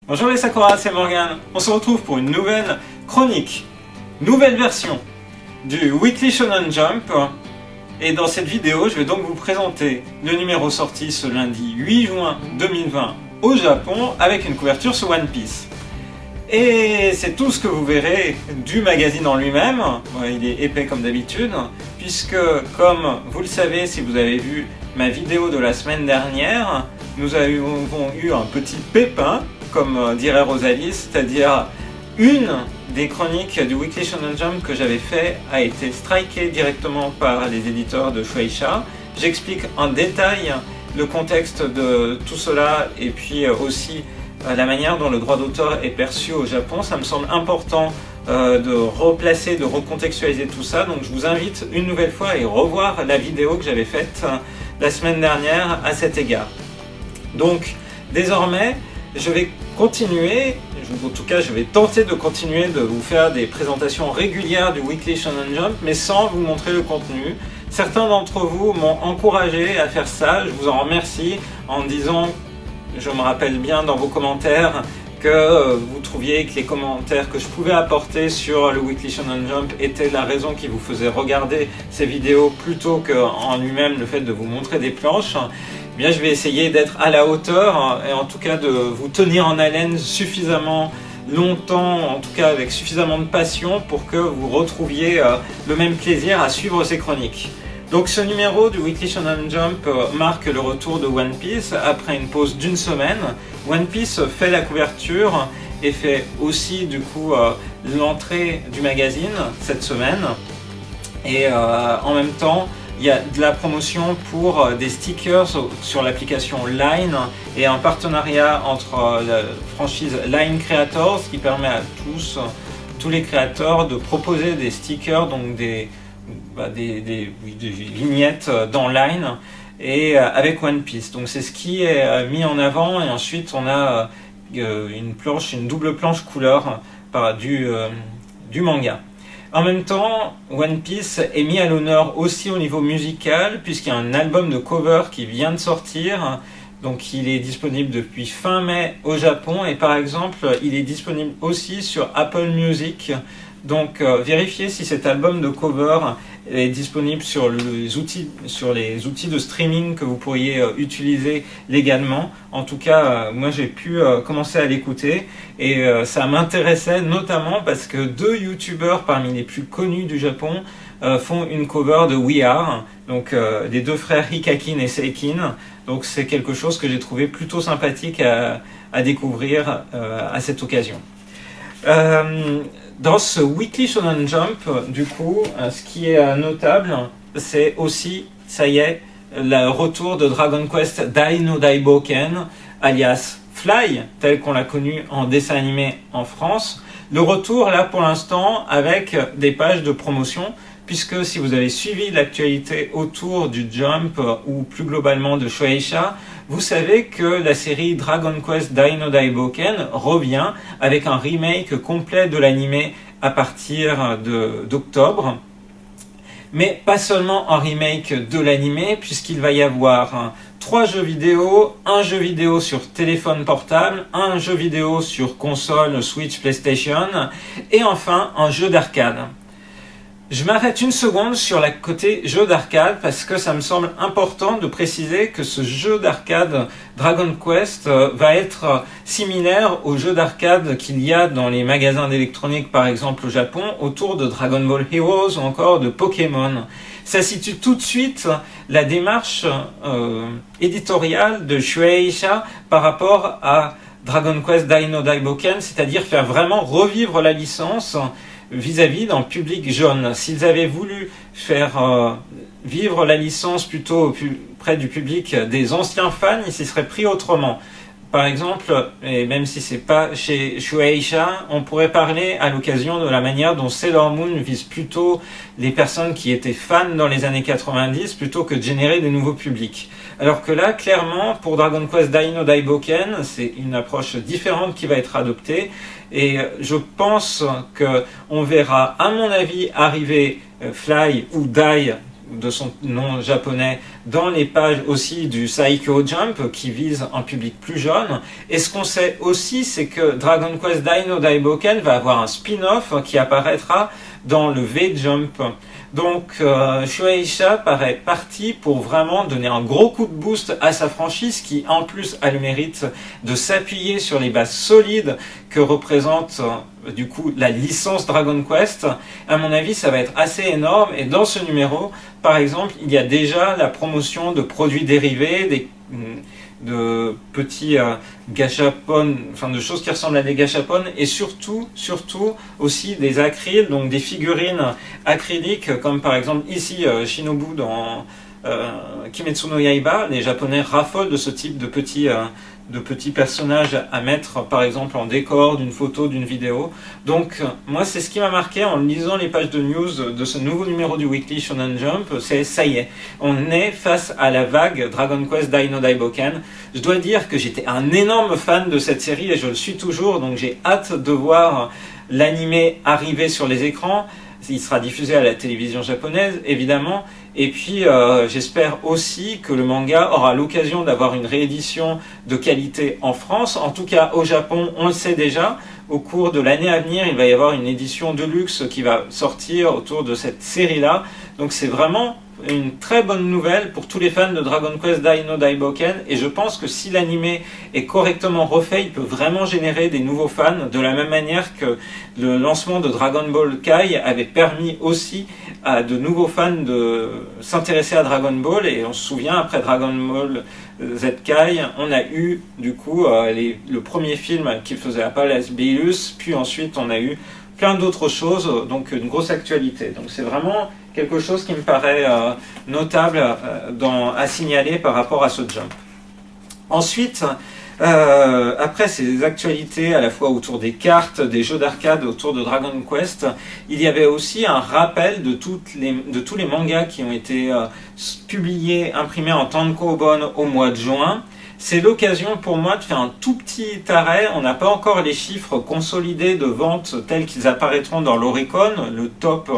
Bonjour les Sakura, c'est Morgan. On se retrouve pour une nouvelle chronique, nouvelle version du Weekly Shonen Jump. Et dans cette vidéo, je vais donc vous présenter le numéro sorti ce lundi 8 juin 2020 au Japon avec une couverture sur One Piece. Et c'est tout ce que vous verrez du magazine en lui-même. Il est épais comme d'habitude, puisque comme vous le savez si vous avez vu ma vidéo de la semaine dernière, nous avons eu un petit pépin, comme dirait Rosalie, c'est-à-dire une des chroniques du Weekly Shonen Jump que j'avais fait a été strikée directement par les éditeurs de Shueisha. J'explique en détail le contexte de tout cela et puis aussi la manière dont le droit d'auteur est perçu au Japon. Ça me semble important de replacer, de recontextualiser tout ça. Donc je vous invite une nouvelle fois à revoir la vidéo que j'avais faite la semaine dernière à cet égard. Donc désormais, je vais continuer, en tout cas je vais tenter de continuer de vous faire des présentations régulières du Weekly Shonen Jump, mais sans vous montrer le contenu. Certains d'entre vous m'ont encouragé à faire ça, je vous en remercie en disant, je me rappelle bien dans vos commentaires, que vous trouviez que les commentaires que je pouvais apporter sur le Weekly Shonen Jump étaient la raison qui vous faisait regarder ces vidéos plutôt qu'en lui-même le fait de vous montrer des planches. Eh bien, je vais essayer d'être à la hauteur et en tout cas de vous tenir en haleine suffisamment longtemps, en tout cas avec suffisamment de passion pour que vous retrouviez le même plaisir à suivre ces chroniques. Donc ce numéro du Weekly Shonen Jump marque le retour de One Piece après une pause d'une semaine. One Piece fait la couverture et fait aussi du coup l'entrée du magazine cette semaine. Et en même temps, il y a de la promotion pour des stickers sur l'application Line et un partenariat entre la franchise Line Creators qui permet à tous les créateurs de proposer des stickers, donc des vignettes dans Line et avec One Piece. Donc c'est ce qui est mis en avant et ensuite on a une double planche couleur du manga. En même temps, One Piece est mis à l'honneur aussi au niveau musical puisqu'il y a un album de cover qui vient de sortir. Donc il est disponible depuis fin mai au Japon et par exemple il est disponible aussi sur Apple Music. Donc vérifiez si cet album de cover est disponible sur les outils de streaming que vous pourriez utiliser légalement. En tout cas, moi j'ai pu commencer à l'écouter et ça m'intéressait notamment parce que deux youtubeurs parmi les plus connus du Japon font une cover de We Are, donc les deux frères Hikakin et Seikin. Donc c'est quelque chose que j'ai trouvé plutôt sympathique à découvrir à cette occasion. Dans ce Weekly Shonen Jump, du coup, ce qui est notable, c'est aussi, ça y est, le retour de Dragon Quest Dai no Daiboken, alias Fly, tel qu'on l'a connu en dessin animé en France. Le retour, là, pour l'instant, avec des pages de promotion, puisque si vous avez suivi l'actualité autour du Jump ou plus globalement de Shueisha, vous savez que la série Dragon Quest Dai no Daiboken revient avec un remake complet de l'anime à partir d'octobre. Mais pas seulement un remake de l'anime, puisqu'il va y avoir 3 jeux vidéo, un jeu vidéo sur téléphone portable, un jeu vidéo sur console, Switch, PlayStation, et enfin un jeu d'arcade. Je m'arrête une seconde sur la côté jeu d'arcade parce que ça me semble important de préciser que ce jeu d'arcade Dragon Quest va être similaire au jeu d'arcade qu'il y a dans les magasins d'électronique par exemple au Japon autour de Dragon Ball Heroes ou encore de Pokémon. Ça situe tout de suite la démarche éditoriale de Shueisha par rapport à Dragon Quest Dai no Daiboken, c'est-à-dire faire vraiment revivre la licence vis-à-vis d'un public jeune. S'ils avaient voulu faire vivre la licence plutôt près du public des anciens fans, ils s'y seraient pris autrement. Par exemple, et même si c'est pas chez Shueisha, on pourrait parler à l'occasion de la manière dont Sailor Moon vise plutôt les personnes qui étaient fans dans les années 90 plutôt que de générer des nouveaux publics. Alors que là, clairement, pour Dragon Quest Dai no Daiboken, c'est une approche différente qui va être adoptée et je pense que on verra, à mon avis, arriver Fly ou Dai de son nom japonais dans les pages aussi du Saikyo Jump qui vise un public plus jeune. Et ce qu'on sait aussi, c'est que Dragon Quest Dai no Daiboken va avoir un spin-off qui apparaîtra dans le V-Jump. Donc Shueisha paraît parti pour vraiment donner un gros coup de boost à sa franchise qui en plus a le mérite de s'appuyer sur les bases solides que représente du coup la licence Dragon Quest. À mon avis, ça va être assez énorme, et dans ce numéro, par exemple, il y a déjà la promotion de produits dérivés, de petits gachapon, enfin de choses qui ressemblent à des gachapon, et surtout aussi des acryles, donc des figurines acryliques, comme par exemple ici Shinobu dans Kimetsu no Yaiba. Les Japonais raffolent de ce type de petits personnages à mettre par exemple en décor d'une photo, d'une vidéo. Donc moi c'est ce qui m'a marqué en lisant les pages de news de ce nouveau numéro du Weekly Shonen Jump, c'est ça y est, on est face à la vague Dragon Quest Dai no Daiboken. Je dois dire que j'étais un énorme fan de cette série et je le suis toujours, donc j'ai hâte de voir l'animé arriver sur les écrans. Il sera diffusé à la télévision japonaise évidemment, et puis j'espère aussi que le manga aura l'occasion d'avoir une réédition de qualité en France. En tout cas au Japon, on le sait déjà, au cours de l'année à venir il va y avoir une édition de luxe qui va sortir autour de cette série là, donc c'est vraiment une très bonne nouvelle pour tous les fans de Dragon Quest Dai no Daiboken, et je pense que si l'anime est correctement refait, il peut vraiment générer des nouveaux fans, de la même manière que le lancement de Dragon Ball Kai avait permis aussi à de nouveaux fans de s'intéresser à Dragon Ball. Et on se souvient, après Dragon Ball Z Kai, on a eu du coup le premier film qui faisait appel à Beerus, puis ensuite on a eu plein d'autres choses, donc une grosse actualité. Donc c'est vraiment quelque chose qui me paraît notable à signaler par rapport à ce jump. Ensuite, après ces actualités à la fois autour des cartes, des jeux d'arcade autour de Dragon Quest, il y avait aussi un rappel de tous les mangas qui ont été publiés, imprimés en tankobon au mois de juin. C'est l'occasion pour moi de faire un tout petit arrêt. On n'a pas encore les chiffres consolidés de vente tels qu'ils apparaîtront dans l'Oricon, le top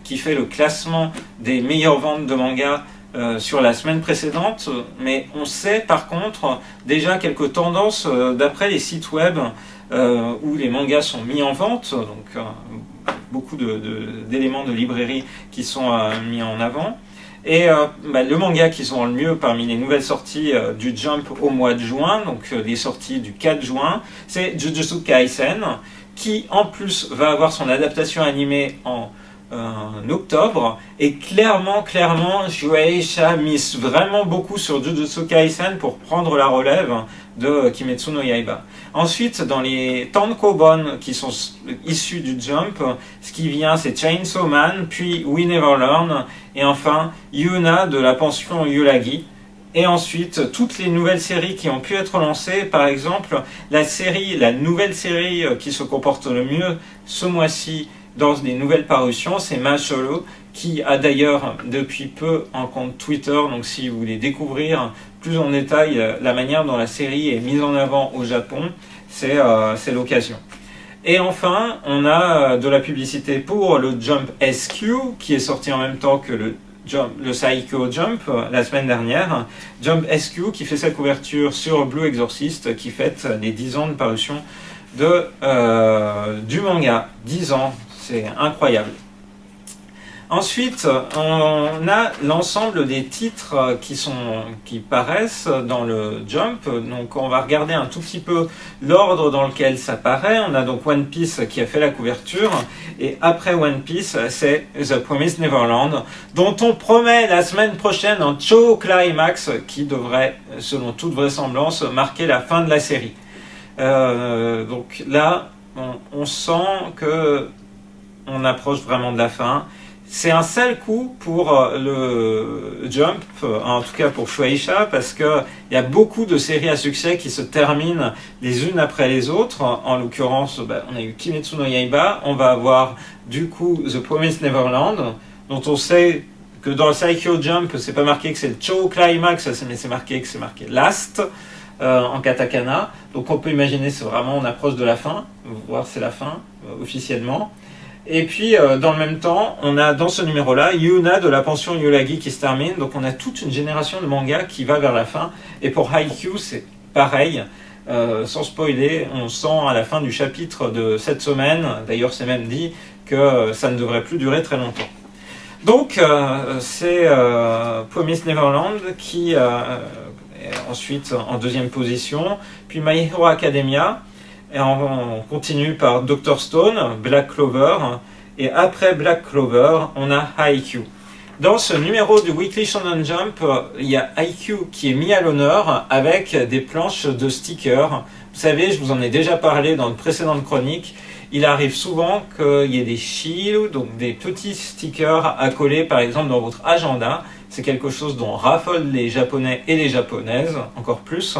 qui fait le classement des meilleures ventes de mangas sur la semaine précédente. Mais on sait par contre déjà quelques tendances d'après les sites web où les mangas sont mis en vente. Donc beaucoup d'éléments de librairie qui sont mis en avant. Et le manga qui sont le mieux parmi les nouvelles sorties du Jump au mois de juin, donc les sorties du 4 juin, c'est Jujutsu Kaisen, qui en plus va avoir son adaptation animée en octobre. Et clairement, Shueisha mise vraiment beaucoup sur Jujutsu Kaisen pour prendre la relève de Kimetsu no Yaiba. Ensuite, dans les tankobon qui sont issus du Jump, ce qui vient c'est Chainsaw Man, puis We Never Learn, et enfin Yuna de la pension Yulagi. Et ensuite, toutes les nouvelles séries qui ont pu être lancées, par exemple, la nouvelle série qui se comporte le mieux ce mois-ci dans des nouvelles parutions, c'est Mashle, qui a d'ailleurs depuis peu un compte Twitter, donc si vous voulez découvrir plus en détail la manière dont la série est mise en avant au Japon, c'est l'occasion. Et enfin, on a de la publicité pour le Jump SQ, qui est sorti en même temps que le Saikyo Jump la semaine dernière. Jump SQ qui fait sa couverture sur Blue Exorcist, qui fête les 10 ans de parution du manga. 10 ans, c'est incroyable. Ensuite, on a l'ensemble des titres qui paraissent dans le Jump. Donc on va regarder un tout petit peu l'ordre dans lequel ça paraît. On a donc One Piece qui a fait la couverture. Et après One Piece, c'est The Promised Neverland, dont on promet la semaine prochaine un Cho Climax qui devrait, selon toute vraisemblance, marquer la fin de la série. Donc là, on sent que on approche vraiment de la fin. C'est un sale coup pour le Jump, en tout cas pour Shueisha, parce qu'il y a beaucoup de séries à succès qui se terminent les unes après les autres. En l'occurrence, on a eu Kimetsu no Yaiba, on va avoir du coup The Promised Neverland, dont on sait que dans le Saikyo Jump, c'est pas marqué que c'est le Cho Climax, mais c'est marqué que c'est marqué Last en katakana. Donc on peut imaginer c'est vraiment on approche de la fin, voire c'est la fin officiellement. Et puis, dans le même temps, on a dans ce numéro-là Yuna de la pension Yulagi qui se termine. Donc on a toute une génération de mangas qui va vers la fin. Et pour Haikyuu, c'est pareil. Sans spoiler, on sent à la fin du chapitre de cette semaine, d'ailleurs c'est même dit, que ça ne devrait plus durer très longtemps. Donc c'est Promised Neverland qui est ensuite en deuxième position, puis My Hero Academia, et on continue par Dr. Stone, Black Clover, et après Black Clover, on a Haikyuu. Dans ce numéro du Weekly Shonen Jump, il y a Haikyuu qui est mis à l'honneur avec des planches de stickers. Vous savez, je vous en ai déjà parlé dans une précédente chronique. Il arrive souvent qu'il y ait des shields, donc des petits stickers à coller par exemple dans votre agenda. C'est quelque chose dont raffolent les Japonais et les Japonaises, encore plus,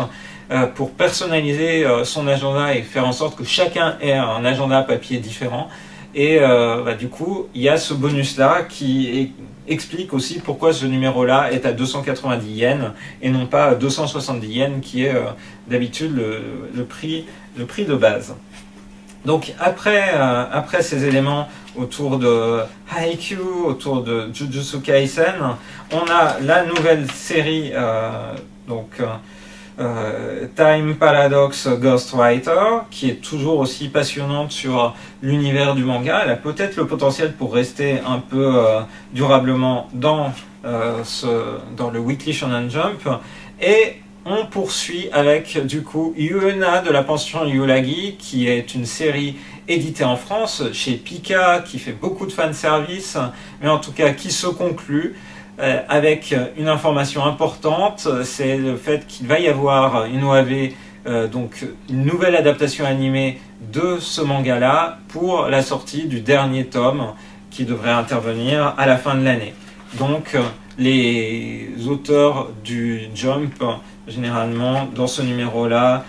pour personnaliser son agenda et faire en sorte que chacun ait un agenda papier différent. Et du coup, il y a ce bonus-là qui explique aussi pourquoi ce numéro-là est à 290 yens et non pas à 270 yens qui est d'habitude le prix de base. Donc après ces éléments autour de Haikyuu, autour de Jujutsu Kaisen, on a la nouvelle série Time Paradox Ghostwriter, qui est toujours aussi passionnante sur l'univers du manga. Elle a peut-être le potentiel pour rester un peu durablement dans le Weekly Shonen Jump. Et on poursuit avec du coup Yuna de la pension Yulagi, qui est une série éditée en France chez Pika, qui fait beaucoup de fanservice, mais en tout cas qui se conclut avec une information importante, c'est le fait qu'il va y avoir une OAV, donc une nouvelle adaptation animée de ce manga-là pour la sortie du dernier tome qui devrait intervenir à la fin de l'année. Donc les auteurs du Jump, généralement dans ce numéro-là,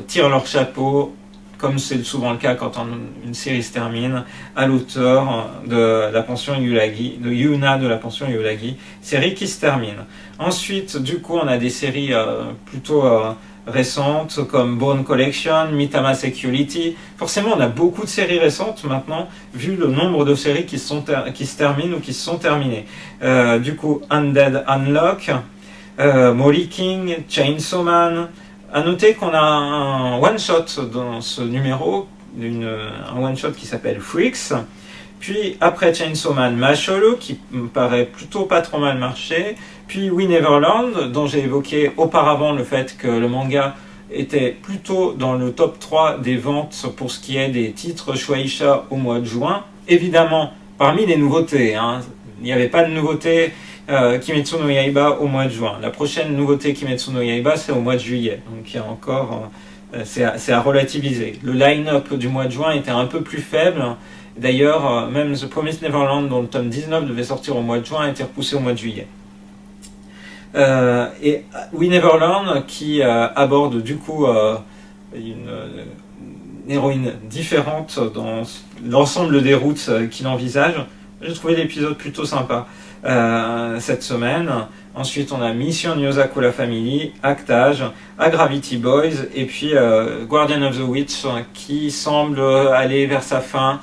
tirent leur chapeau, comme c'est souvent le cas quand une série se termine, à l'auteur de la pension Yulagi, de Yuna de la pension Yulagi, série qui se termine. Ensuite, du coup, on a des séries plutôt récentes comme Bone Collection, Mitama Security. Forcément, on a beaucoup de séries récentes maintenant, vu le nombre de séries qui se terminent ou qui se sont terminées. Du coup, Undead Unlock, Molly King, Chainsaw Man. À noter qu'on a un one-shot dans ce numéro, un one-shot qui s'appelle Freaks, puis après Chainsaw Man, Masholo, qui me paraît plutôt pas trop mal marché, puis We Neverland, dont j'ai évoqué auparavant le fait que le manga était plutôt dans le top 3 des ventes pour ce qui est des titres Shueisha au mois de juin. Évidemment, parmi les nouveautés, il n'y avait pas de nouveautés Kimetsu no Yaiba au mois de juin. La prochaine nouveauté Kimetsu no Yaiba, c'est au mois de juillet. Donc il y a encore, c'est à relativiser. Le line-up du mois de juin était un peu plus faible. D'ailleurs, même The Promised Neverland, dont le tome 19 devait sortir au mois de juin, a été repoussé au mois de juillet. Et We Neverland, qui aborde du coup une héroïne différente dans l'ensemble des routes qu'il envisage. J'ai trouvé l'épisode plutôt sympa cette semaine. Ensuite, on a Mission Yosaku la Family, Actage, A Gravity Boys, et puis Guardian of the Witch, qui semble aller vers sa fin.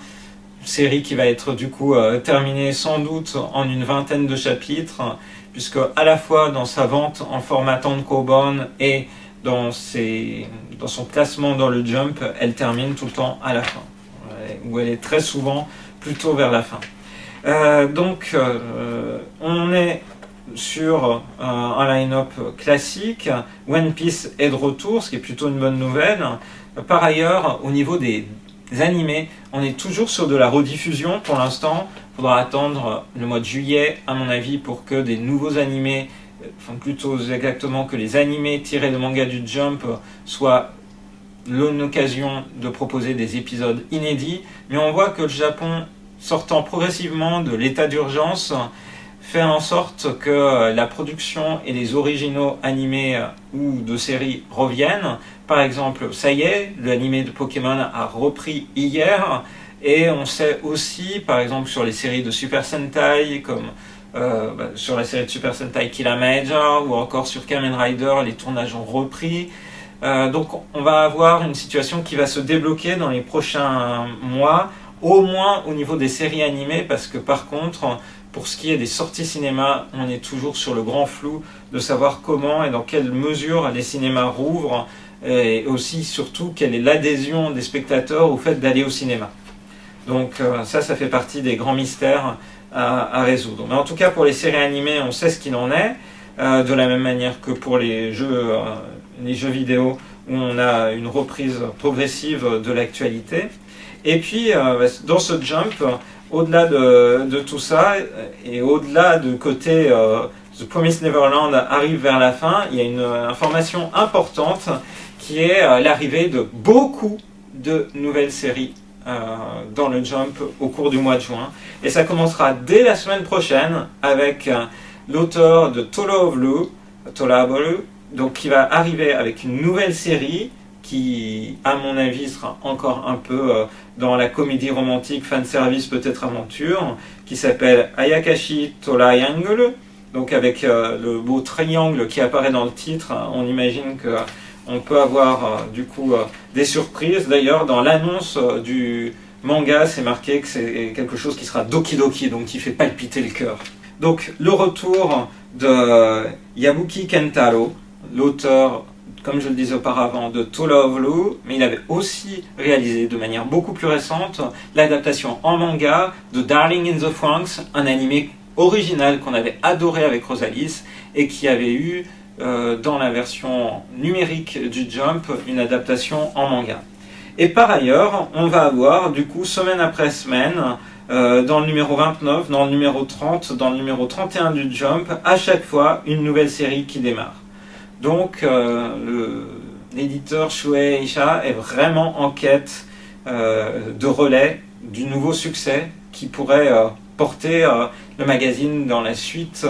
Série qui va être du coup terminée sans doute en une vingtaine de chapitres, puisque à la fois dans sa vente en format tankobon et dans son classement dans le Jump, elle termine tout le temps à la fin, où elle est très souvent plutôt vers la fin. Donc on est sur un line-up classique. One Piece est de retour, ce qui est plutôt une bonne nouvelle. Par ailleurs, au niveau des animés, on est toujours sur de la rediffusion pour l'instant. Il faudra attendre le mois de juillet, à mon avis, pour que des nouveaux animés, enfin plutôt exactement que les animés tirés de manga du Jump soient l'occasion de proposer des épisodes inédits. Mais on voit que le Japon, sortant progressivement de l'état d'urgence, fait en sorte que la production et les originaux animés ou de séries reviennent. Par exemple, ça y est, l'animé de Pokémon a repris hier, et on sait aussi, par exemple, sur les séries de Super Sentai, comme sur la série de Super Sentai Kill la Major, ou encore sur Kamen Rider, les tournages ont repris. Donc on va avoir une situation qui va se débloquer dans les prochains mois, au moins au niveau des séries animées, parce que par contre, pour ce qui est des sorties cinéma, on est toujours sur le grand flou de savoir comment et dans quelle mesure les cinémas rouvrent, et aussi surtout quelle est l'adhésion des spectateurs au fait d'aller au cinéma. Donc ça fait partie des grands mystères à résoudre. Mais en tout cas, pour les séries animées, on sait ce qu'il en est, de la même manière que pour les jeux vidéo, où on a une reprise progressive de l'actualité. Et puis, dans ce jump, au-delà de tout ça, et au-delà du côté The Promised Neverland arrive vers la fin, il y a une information importante qui est l'arrivée de beaucoup de nouvelles séries dans le jump au cours du mois de juin. Et ça commencera dès la semaine prochaine avec l'auteur de Tola Bolu, donc qui va arriver avec une nouvelle série qui, à mon avis, sera encore un peu dans la comédie romantique, fanservice, peut-être aventure, qui s'appelle Ayakashi Triangle. Donc avec le beau triangle qui apparaît dans le titre, on imagine qu'on peut avoir du coup des surprises. D'ailleurs, dans l'annonce du manga, c'est marqué que c'est quelque chose qui sera Doki Doki, donc qui fait palpiter le cœur. Donc le retour de Yabuki Kentaro, l'auteur, comme je le disais auparavant, de To Love Lu, mais il avait aussi réalisé de manière beaucoup plus récente l'adaptation en manga de Darling in the Franxx, un animé original qu'on avait adoré avec Rosalis et qui avait eu dans la version numérique du Jump une adaptation en manga. Et par ailleurs, on va avoir du coup semaine après semaine, dans le numéro 29, dans le numéro 30, dans le numéro 31 du Jump, à chaque fois une nouvelle série qui démarre. Donc l'éditeur Shueisha est vraiment en quête de relais du nouveau succès qui pourrait porter le magazine dans la suite,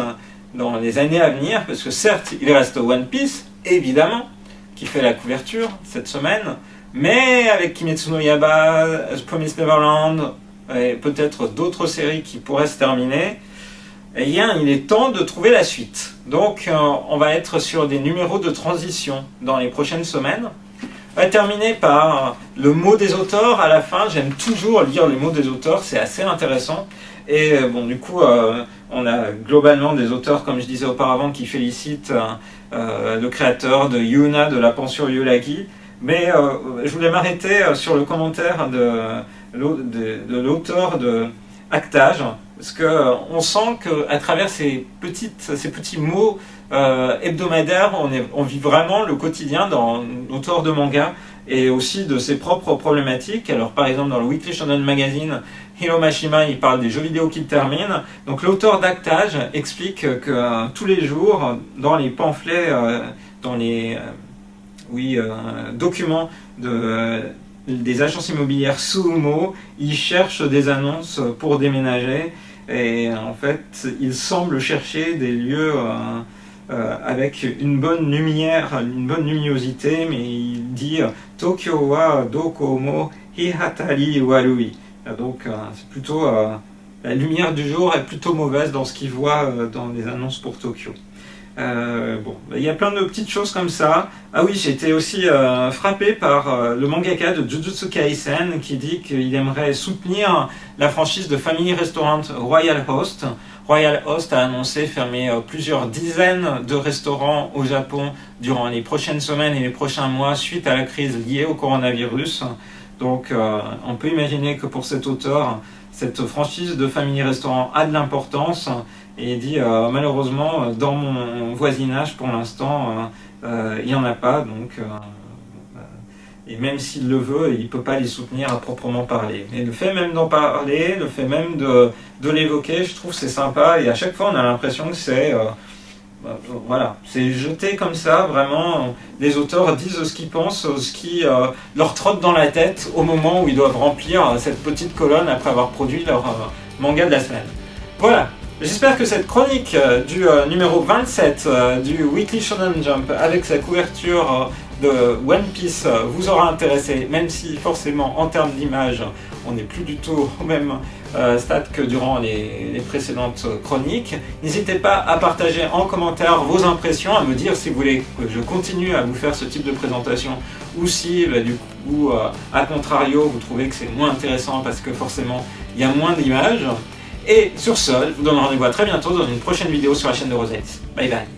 dans les années à venir, parce que certes, il reste One Piece, évidemment, qui fait la couverture cette semaine, mais avec Kimetsu no Yaiba, Promised Neverland, et peut-être d'autres séries qui pourraient se terminer, eh bien, il est temps de trouver la suite. Donc, on va être sur des numéros de transition dans les prochaines semaines. On va terminer par le mot des auteurs. À la fin, j'aime toujours lire les mots des auteurs, c'est assez intéressant. Et bon, du coup, on a globalement des auteurs, comme je disais auparavant, qui félicitent le créateur de Yuna, de la pension Yulagi. Mais je voulais m'arrêter sur le commentaire de l'auteur de Actage, parce qu'on sent qu'à travers ces petits mots hebdomadaires, on vit vraiment le quotidien d'un auteur de manga et aussi de ses propres problématiques. Alors par exemple dans le Weekly Shonen Magazine, Hiro Mashima, il parle des jeux vidéo qu'il termine. Donc l'auteur d'Actage explique que tous les jours, dans les pamphlets, dans les documents des agences immobilières Suumo, ils cherchent des annonces pour déménager et en fait ils semblent chercher des lieux avec une bonne lumière, une bonne luminosité, mais il dit Tokyo wa dokomo hihatari warui. Donc c'est plutôt la lumière du jour est plutôt mauvaise dans ce qu'il voit dans les annonces pour Tokyo. Bon, il y a plein de petites choses comme ça. Ah oui, j'ai été aussi frappé par le mangaka de Jujutsu Kaisen qui dit qu'il aimerait soutenir la franchise de Family Restaurant Royal Host. Royal Host a annoncé fermer plusieurs dizaines de restaurants au Japon durant les prochaines semaines et les prochains mois suite à la crise liée au coronavirus. Donc on peut imaginer que pour cet auteur, cette franchise de Family Restaurant a de l'importance. Et il dit malheureusement dans mon voisinage pour l'instant il n'y en a pas, donc et même s'il le veut, il ne peut pas les soutenir à proprement parler. Mais le fait même d'en parler, le fait même de l'évoquer, je trouve c'est sympa, et à chaque fois on a l'impression que c'est voilà, c'est jeté comme ça, vraiment. Les auteurs disent ce qu'ils pensent, ce qui leur trotte dans la tête au moment où ils doivent remplir cette petite colonne après avoir produit leur manga de la semaine. Voilà. J'espère que cette chronique du numéro 27 du Weekly Shonen Jump, avec sa couverture de One Piece vous aura intéressé, même si forcément en termes d'image, on n'est plus du tout au même stade que durant les précédentes chroniques. N'hésitez pas à partager en commentaire vos impressions, à me dire si vous voulez que je continue à vous faire ce type de présentation ou si du coup, à contrario, vous trouvez que c'est moins intéressant parce que forcément il y a moins d'images. Et sur ce, je vous donne rendez-vous à très bientôt dans une prochaine vidéo sur la chaîne de Rosette. Bye bye.